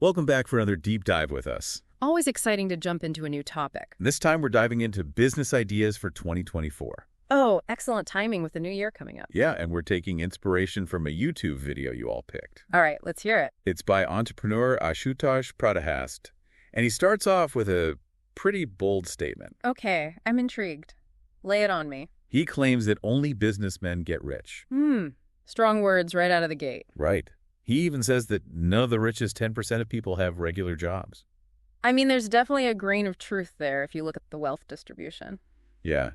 Welcome back for another deep dive with us. Always exciting to jump into a new topic. This time we're diving into business ideas for 2024. Oh, excellent timing with the new year coming up. Yeah, and we're taking inspiration from a YouTube video you all picked. All right, let's hear it. It's by entrepreneur Ashutosh Pradhast, and he starts off with a pretty bold statement. Okay, I'm intrigued. Lay it on me. He claims that only businessmen get rich. Strong words right out of the gate. Right. He even says that none of the richest 10% of people have regular jobs. I mean, there's definitely a grain of truth there if you look at the wealth distribution. Yeah.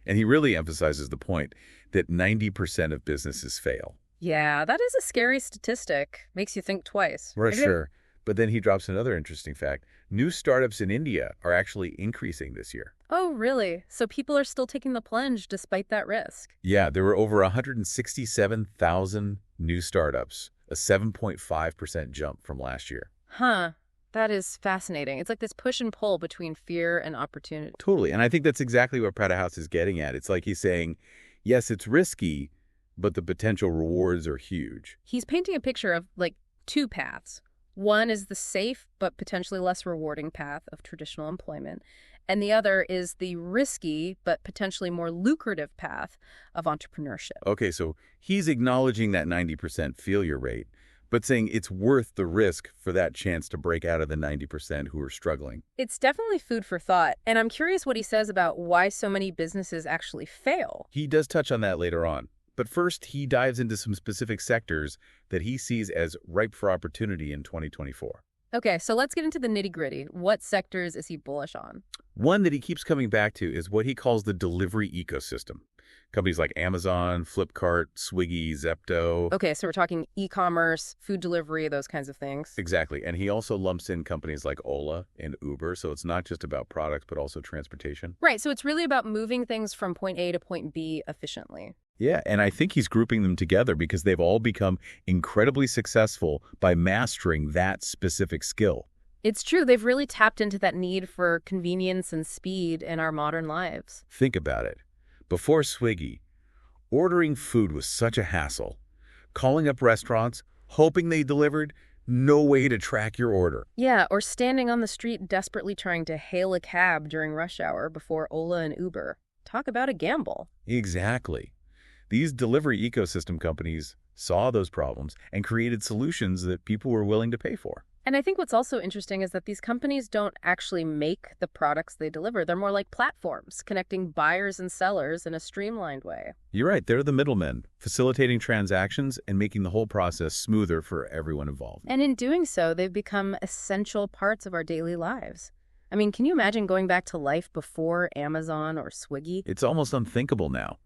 And he really emphasizes the point that 90% of businesses fail. Yeah, that is a scary statistic. Makes you think twice. For sure. But then he drops another interesting fact. New startups in India are actually increasing this year. Oh, really? So people are still taking the plunge despite that risk? Yeah, there were over 167,000 new startups, a 7.5% jump from last year. Huh. That is fascinating. It's like this push and pull between fear and opportunity. Totally. And I think that's exactly what Pradhast is getting at. It's like he's saying, yes, it's risky, but the potential rewards are huge. He's painting a picture of, like, two paths. One is the safe but potentially less rewarding path of traditional employment, and the other is the risky but potentially more lucrative path of entrepreneurship. Okay, so he's acknowledging that 90% failure rate, but saying it's worth the risk for that chance to break out of the 90% who are struggling. It's definitely food for thought, and I'm curious what he says about why so many businesses actually fail. He does touch on that later on. But first, he dives into some specific sectors that he sees as ripe for opportunity in 2024. Okay, so let's get into the nitty-gritty. What sectors is he bullish on? One that he keeps coming back to is what he calls the delivery ecosystem. Companies like Amazon, Flipkart, Swiggy, Zepto. Okay, so we're talking e-commerce, food delivery, those kinds of things. Exactly. And he also lumps in companies like Ola and Uber, so it's not just about products, but also transportation. Right, so it's really about moving things from point A to point B efficiently. Yeah, and I think he's grouping them together because they've all become incredibly successful by mastering that specific skill. It's true. They've really tapped into that need for convenience and speed in our modern lives. Think about it. Before Swiggy, ordering food was such a hassle. Calling up restaurants, hoping they delivered, no way to track your order. Yeah, or standing on the street desperately trying to hail a cab during rush hour before Ola and Uber. Talk about a gamble. Exactly. These delivery ecosystem companies saw those problems and created solutions that people were willing to pay for. And I think what's also interesting is that these companies don't actually make the products they deliver. They're more like platforms, connecting buyers and sellers in a streamlined way. You're right. They're the middlemen, facilitating transactions and making the whole process smoother for everyone involved. And in doing so, they've become essential parts of our daily lives. I mean, can you imagine going back to life before Amazon or Swiggy? It's almost unthinkable now.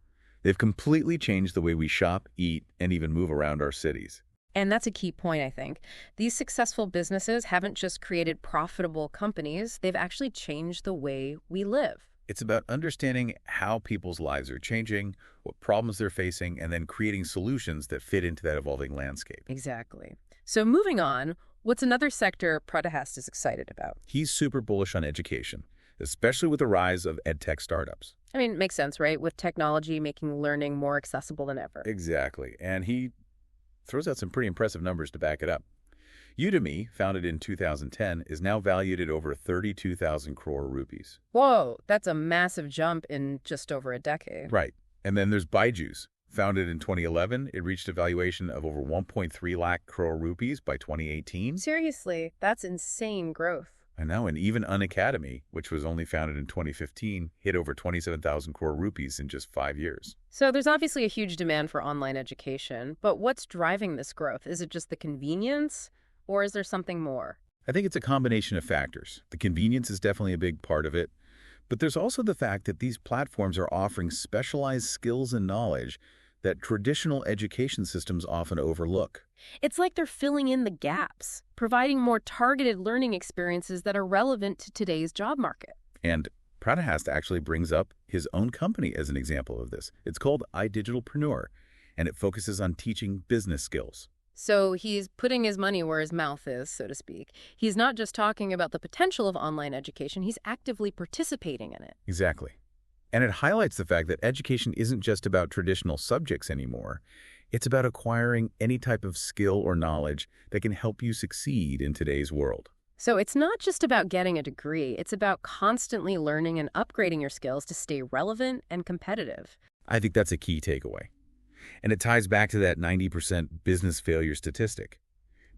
They've completely changed the way we shop, eat, and even move around our cities. And that's a key point, I think. These successful businesses haven't just created profitable companies, they've actually changed the way we live. It's about understanding how people's lives are changing, what problems they're facing, and then creating solutions that fit into that evolving landscape. Exactly. So moving on, what's another sector Pradhast is excited about? He's super bullish on education, especially with the rise of edtech startups. I mean, it makes sense, right? With technology making learning more accessible than ever. Exactly. And he throws out some pretty impressive numbers to back it up. Udemy, founded in 2010, is now valued at over 32,000 crore rupees. Whoa, that's a massive jump in just over a decade. Right. And then there's Byju's. Founded in 2011, it reached a valuation of over 1.3 lakh crore rupees by 2018. Seriously, that's insane growth. I know, and even Unacademy, which was only founded in 2015, hit over 27,000 crore rupees in just 5 years. So there's obviously a huge demand for online education, but what's driving this growth? Is it just the convenience, or is there something more? I think it's a combination of factors. The convenience is definitely a big part of it, but there's also the fact that these platforms are offering specialized skills and knowledge that traditional education systems often overlook. It's like they're filling in the gaps, providing more targeted learning experiences that are relevant to today's job market. And Pradhast actually brings up his own company as an example of this. It's called Entrepreneurial, and it focuses on teaching business skills. So he's putting his money where his mouth is, so to speak. He's not just talking about the potential of online education, he's actively participating in it. Exactly. And it highlights the fact that education isn't just about traditional subjects anymore. It's about acquiring any type of skill or knowledge that can help you succeed in today's world. So it's not just about getting a degree, it's about constantly learning and upgrading your skills to stay relevant and competitive. I think that's a key takeaway. And it ties back to that 90% business failure statistic.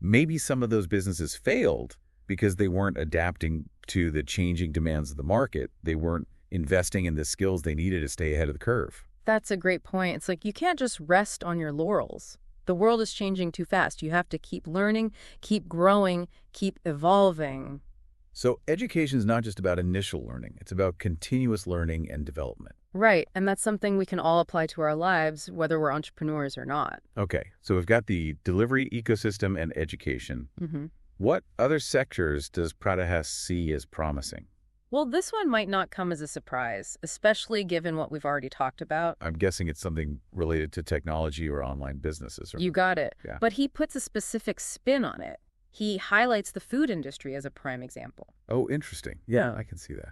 Maybe some of those businesses failed because they weren't adapting to the changing demands of the market. They weren't investing in the skills they needed to stay ahead of the curve. That's a great point. It's like you can't just rest on your laurels. The world is changing too fast. You have to keep learning, keep growing, keep evolving. So education is not just about initial learning. It's about continuous learning and development. Right, and that's something we can all apply to our lives, whether we're entrepreneurs or not. Okay, so we've got the delivery ecosystem and education. Mm-hmm. What other sectors does Pratihas see as promising? Well, this one might not come as a surprise, especially given what we've already talked about. I'm guessing it's something related to technology or online businesses. You got it. Yeah. But he puts a specific spin on it. He highlights the food industry as a prime example. Oh, interesting. Yeah, I can see that.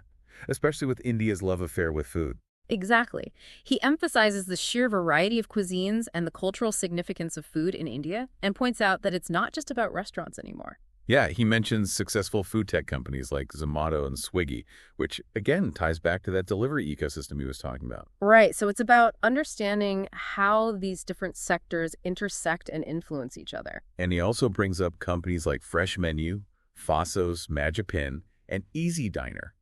Especially with India's love affair with food. Exactly. He emphasizes the sheer variety of cuisines and the cultural significance of food in India and points out that it's not just about restaurants anymore. Yeah, he mentions successful food tech companies like Zomato and Swiggy, which again ties back to that delivery ecosystem he was talking about. Right. So it's about understanding how these different sectors intersect and influence each other. And he also brings up companies like Fresh Menu, Fasos, Magipin, and Easy Diner.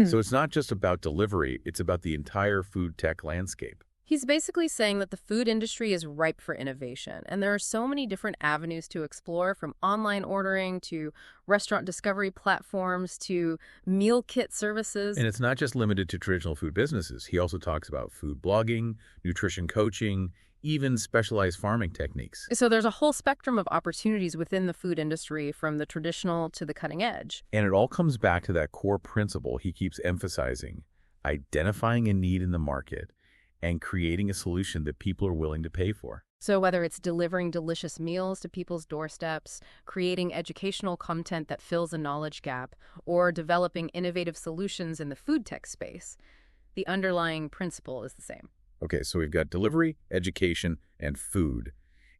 So it's not just about delivery, it's about the entire food tech landscape. He's basically saying that the food industry is ripe for innovation, and there are so many different avenues to explore, from online ordering to restaurant discovery platforms to meal kit services. And it's not just limited to traditional food businesses. He also talks about food blogging, nutrition coaching, even specialized farming techniques. So there's a whole spectrum of opportunities within the food industry, from the traditional to the cutting edge. And it all comes back to that core principle he keeps emphasizing: identifying a need in the market and creating a solution that people are willing to pay for. So whether it's delivering delicious meals to people's doorsteps, creating educational content that fills a knowledge gap, or developing innovative solutions in the food tech space, the underlying principle is the same. Okay, so we've got delivery, education, and food.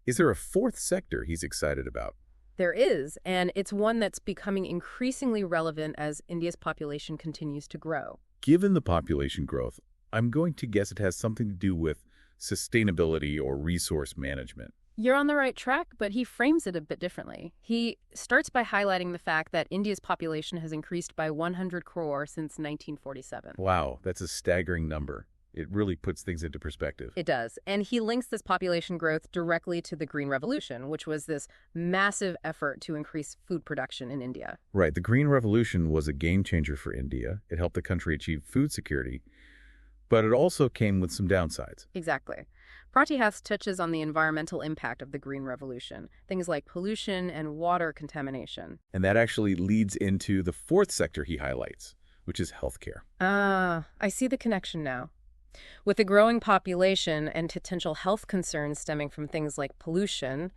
Is there a fourth sector he's excited about? There is, and it's one that's becoming increasingly relevant as India's population continues to grow. Given the population growth, I'm going to guess it has something to do with sustainability or resource management. You're on the right track, but he frames it a bit differently. He starts by highlighting the fact that India's population has increased by 100 crore since 1947. Wow, that's a staggering number. It really puts things into perspective. It does. And he links this population growth directly to the Green Revolution, which was this massive effort to increase food production in India. Right. The Green Revolution was a game changer for India. It helped the country achieve food security, but it also came with some downsides. Exactly. Pratihas touches on the environmental impact of the Green Revolution, things like pollution and water contamination. And that actually leads into the fourth sector he highlights, which is healthcare. I see the connection now. With the growing population and potential health concerns stemming from things like pollution,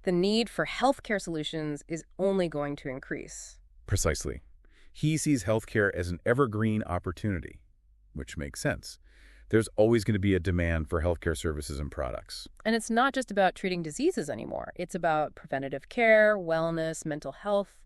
the need for healthcare solutions is only going to increase. Precisely. He sees healthcare as an evergreen opportunity, which makes sense. There's always going to be a demand for healthcare services and products. And it's not just about treating diseases anymore. It's about preventative care, wellness, mental health.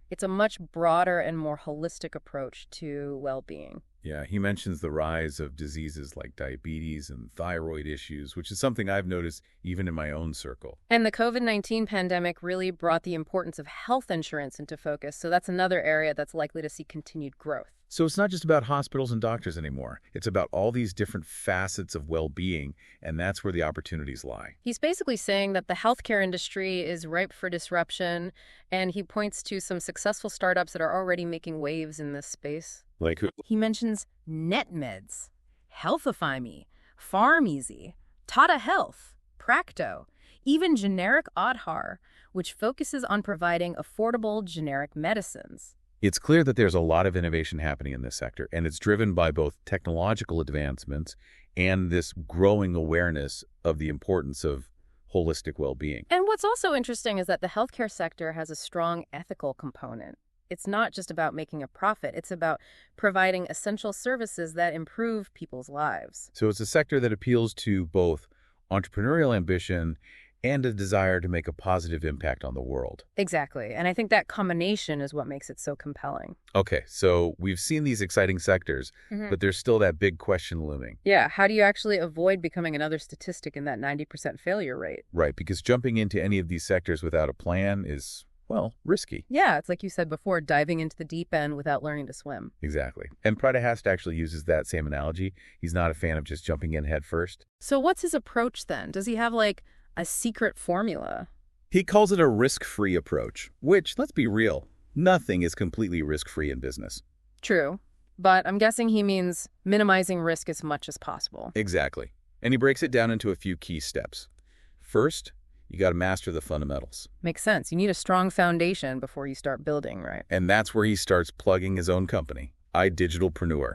It's a much broader and more holistic approach to well-being. Yeah, he mentions the rise of diseases like diabetes and thyroid issues, which is something I've noticed even in my own circle. And the COVID-19 pandemic really brought the importance of health insurance into focus, so that's another area that's likely to see continued growth. So it's not just about hospitals and doctors anymore. It's about all these different facets of well-being, and that's where the opportunities lie. He's basically saying that the healthcare industry is ripe for disruption, and he points to some successful startups that are already making waves in this space. Like who? He mentions NetMeds, Healthify Me, PharmEasy, Tata Health, Practo, even generic Aadhaar, which focuses on providing affordable generic medicines. It's clear that there's a lot of innovation happening in this sector, and it's driven by both technological advancements and this growing awareness of the importance of holistic well-being. And what's also interesting is that the healthcare sector has a strong ethical component. It's not just about making a profit. It's about providing essential services that improve people's lives. So it's a sector that appeals to both entrepreneurial ambition and a desire to make a positive impact on the world. Exactly. And I think that combination is what makes it so compelling. Okay, so we've seen these exciting sectors, but there's still that big question looming. Yeah, how do you actually avoid becoming another statistic in that 90% failure rate? Right, because jumping into any of these sectors without a plan is, well, risky. Yeah, it's like you said before, diving into the deep end without learning to swim. Exactly. And Pradahast actually uses that same analogy. He's not a fan of just jumping in head first. So what's his approach then? Does he have like a secret formula? He calls it a risk-free approach, which, let's be real, nothing is completely risk-free in business. True, but I'm guessing he means minimizing risk as much as possible. Exactly. And he breaks it down into a few key steps. First, you got to master the fundamentals. Makes sense. You need a strong foundation before you start building, right? And that's where he starts plugging his own company, Digitalpreneur.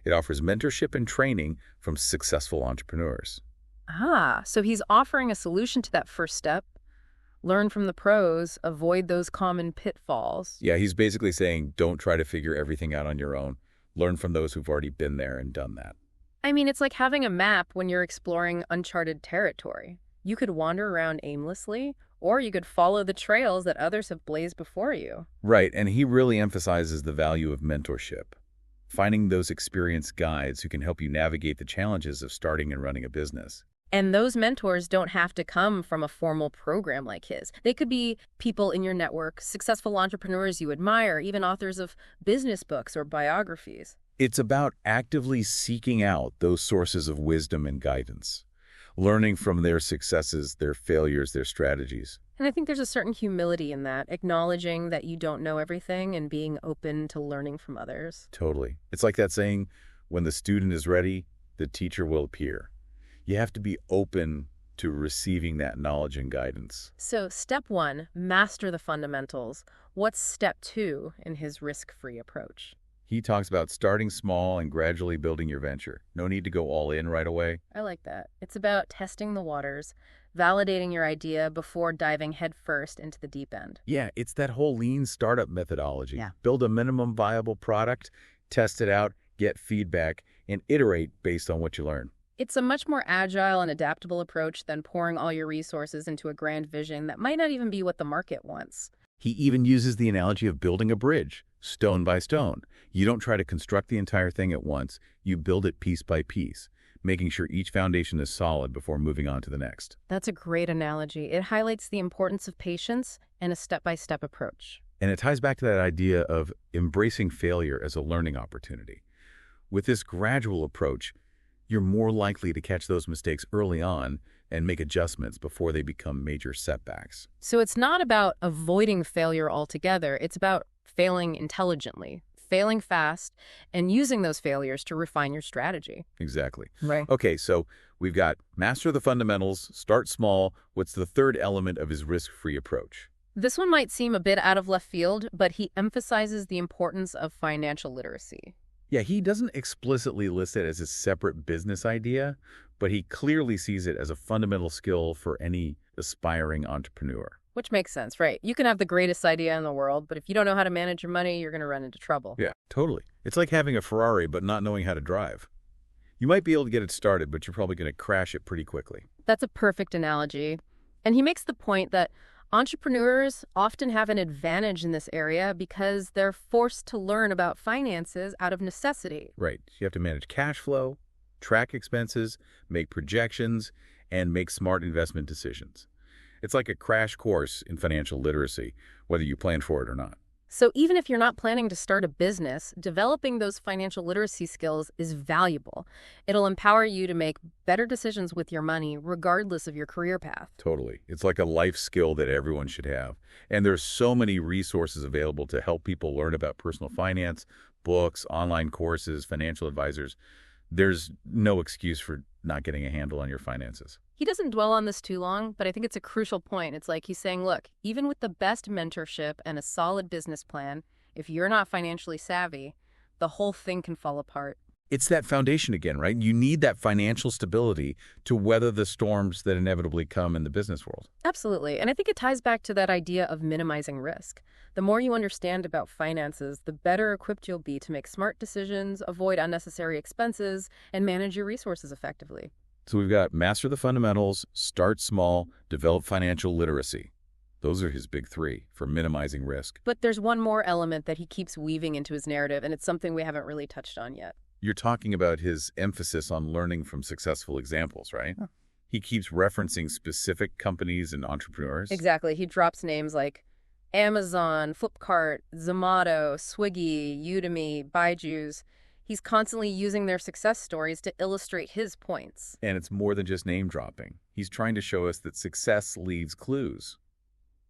It offers mentorship and training from successful entrepreneurs. Ah, so he's offering a solution to that first step. Learn from the pros, avoid those common pitfalls. Yeah, he's basically saying don't try to figure everything out on your own. Learn from those who've already been there and done that. I mean, it's like having a map when you're exploring uncharted territory. You could wander around aimlessly, or you could follow the trails that others have blazed before you. Right, and he really emphasizes the value of mentorship. Finding those experienced guides who can help you navigate the challenges of starting and running a business. And those mentors don't have to come from a formal program like his. They could be people in your network, successful entrepreneurs you admire, even authors of business books or biographies. It's about actively seeking out those sources of wisdom and guidance, learning from their successes, their failures, their strategies. And I think there's a certain humility in that, acknowledging that you don't know everything and being open to learning from others. Totally. It's like that saying, when the student is ready, the teacher will appear. You have to be open to receiving that knowledge and guidance. So step 1, master the fundamentals. What's step 2 in his risk-free approach? He talks about starting small and gradually building your venture. No need to go all in right away. I like that. It's about testing the waters, validating your idea before diving headfirst into the deep end. Yeah, it's that whole lean startup methodology. Yeah. Build a minimum viable product, test it out, get feedback, and iterate based on what you learn. It's a much more agile and adaptable approach than pouring all your resources into a grand vision that might not even be what the market wants. He even uses the analogy of building a bridge, stone by stone. You don't try to construct the entire thing at once. You build it piece by piece, making sure each foundation is solid before moving on to the next. That's a great analogy. It highlights the importance of patience and a step-by-step approach. And it ties back to that idea of embracing failure as a learning opportunity. With this gradual approach, you're more likely to catch those mistakes early on and make adjustments before they become major setbacks. So it's not about avoiding failure altogether. It's about failing intelligently, failing fast, and using those failures to refine your strategy. Exactly. Right. Okay, so we've got master the fundamentals, start small. What's the third element of his risk-free approach? This one might seem a bit out of left field, but he emphasizes the importance of financial literacy. Yeah, he doesn't explicitly list it as a separate business idea, but he clearly sees it as a fundamental skill for any aspiring entrepreneur. Which makes sense, right? You can have the greatest idea in the world, but if you don't know how to manage your money, you're going to run into trouble. Yeah, totally. It's like having a Ferrari but not knowing how to drive. You might be able to get it started, but you're probably going to crash it pretty quickly. That's a perfect analogy. And he makes the point that entrepreneurs often have an advantage in this area because they're forced to learn about finances out of necessity. Right. You have to manage cash flow, track expenses, make projections, and make smart investment decisions. It's like a crash course in financial literacy, whether you plan for it or not. So even if you're not planning to start a business, developing those financial literacy skills is valuable. It'll empower you to make better decisions with your money, regardless of your career path. Totally. It's like a life skill that everyone should have. And there's so many resources available to help people learn about personal finance, books, online courses, financial advisors. There's no excuse for not getting a handle on your finances. He doesn't dwell on this too long, but I think it's a crucial point. It's like he's saying, look, even with the best mentorship and a solid business plan, if you're not financially savvy, the whole thing can fall apart. It's that foundation again, right? You need that financial stability to weather the storms that inevitably come in the business world. Absolutely. And I think it ties back to that idea of minimizing risk. The more you understand about finances, the better equipped you'll be to make smart decisions, avoid unnecessary expenses, and manage your resources effectively. So we've got master the fundamentals, start small, develop financial literacy. Those are his big three for minimizing risk. But there's one more element that he keeps weaving into his narrative, and it's something we haven't really touched on yet. You're talking about his emphasis on learning from successful examples, right? Huh. He keeps referencing specific companies and entrepreneurs. Exactly. He drops names like Amazon, Flipkart, Zomato, Swiggy, Udemy, Byju's. He's constantly using their success stories to illustrate his points. And it's more than just name dropping. He's trying to show us that success leaves clues.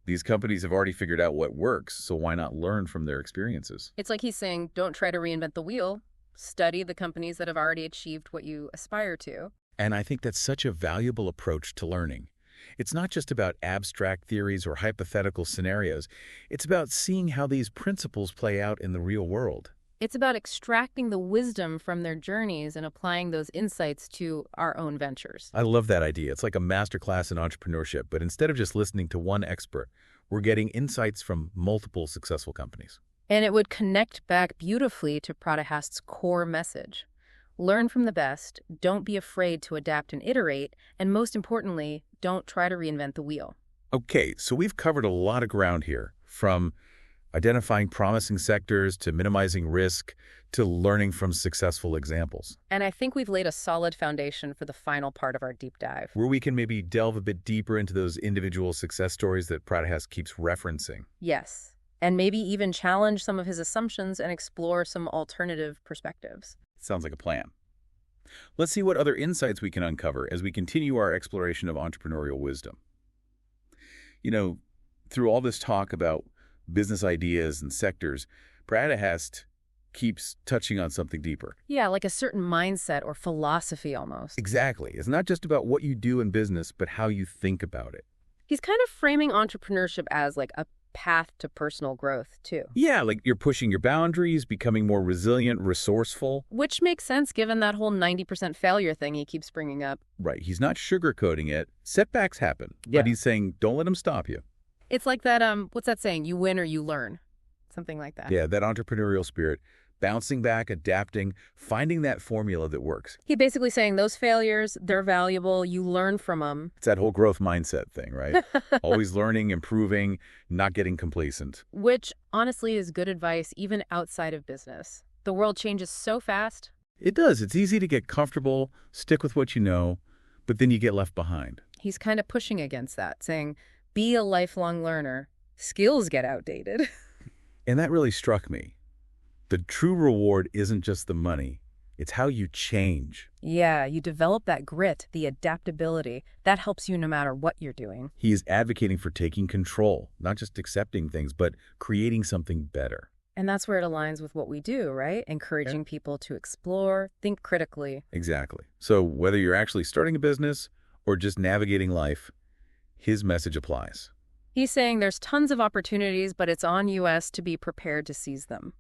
These companies have already figured out what works, so why not learn from their experiences? It's like he's saying, don't try to reinvent the wheel. Study the companies that have already achieved what you aspire to. And I think that's such a valuable approach to learning. It's not just about abstract theories or hypothetical scenarios. It's about seeing how these principles play out in the real world. It's about extracting the wisdom from their journeys and applying those insights to our own ventures. I love that idea. It's like a masterclass in entrepreneurship, but instead of just listening to one expert, we're getting insights from multiple successful companies. And it would connect back beautifully to Pratihast's core message. Learn from the best, don't be afraid to adapt and iterate, and most importantly, don't try to reinvent the wheel. Okay, so we've covered a lot of ground here, from identifying promising sectors to minimizing risk to learning from successful examples. And I think we've laid a solid foundation for the final part of our deep dive, where we can maybe delve a bit deeper into those individual success stories that Pratihast keeps referencing. Yes, and maybe even challenge some of his assumptions and explore some alternative perspectives. Sounds like a plan. Let's see what other insights we can uncover as we continue our exploration of entrepreneurial wisdom. You know, through all this talk about business ideas and sectors, Pratihast keeps touching on something deeper. Yeah, like a certain mindset or philosophy almost. Exactly. It's not just about what you do in business, but how you think about it. He's kind of framing entrepreneurship as like a path to personal growth, too. Yeah, like you're pushing your boundaries, becoming more resilient, resourceful. Which makes sense given that whole 90% failure thing he keeps bringing up. Right. He's not sugarcoating it. Setbacks happen. Yeah. But he's saying, don't let them stop you. It's like that, what's that saying? You win or you learn. Something like that. Yeah, that entrepreneurial spirit. Bouncing back, adapting, finding that formula that works. He's basically saying those failures, they're valuable, you learn from them. It's that whole growth mindset thing, right? Always learning, improving, not getting complacent. Which, honestly, is good advice even outside of business. The world changes so fast. It does. It's easy to get comfortable, stick with what you know, but then you get left behind. He's kind of pushing against that, saying, be a lifelong learner. Skills get outdated. And that really struck me. The true reward isn't just the money. It's how you change. Yeah, you develop that grit, the adaptability. That helps you no matter what you're doing. He is advocating for taking control, not just accepting things, but creating something better. And that's where it aligns with what we do, right? Encouraging people to explore, think critically. Exactly. So whether you're actually starting a business or just navigating life, his message applies. He's saying there's tons of opportunities, but it's on us to be prepared to seize them.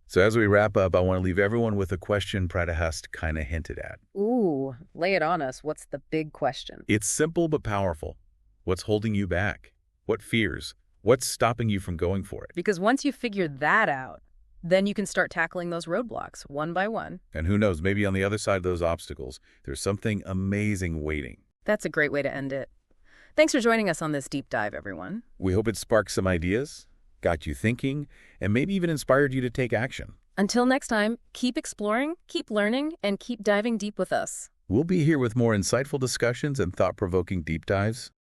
So as we wrap up, I want to leave everyone with a question Pratihast kind of hinted at. Ooh, lay it on us. What's the big question? It's simple but powerful. What's holding you back? What fears? What's stopping you from going for it? Because once you figure that out, then you can start tackling those roadblocks one by one. And who knows, maybe on the other side of those obstacles, there's something amazing waiting. That's a great way to end it. Thanks for joining us on this deep dive, everyone. We hope it sparked some ideas, got you thinking, and maybe even inspired you to take action. Until next time, keep exploring, keep learning, and keep diving deep with us. We'll be here with more insightful discussions and thought-provoking deep dives.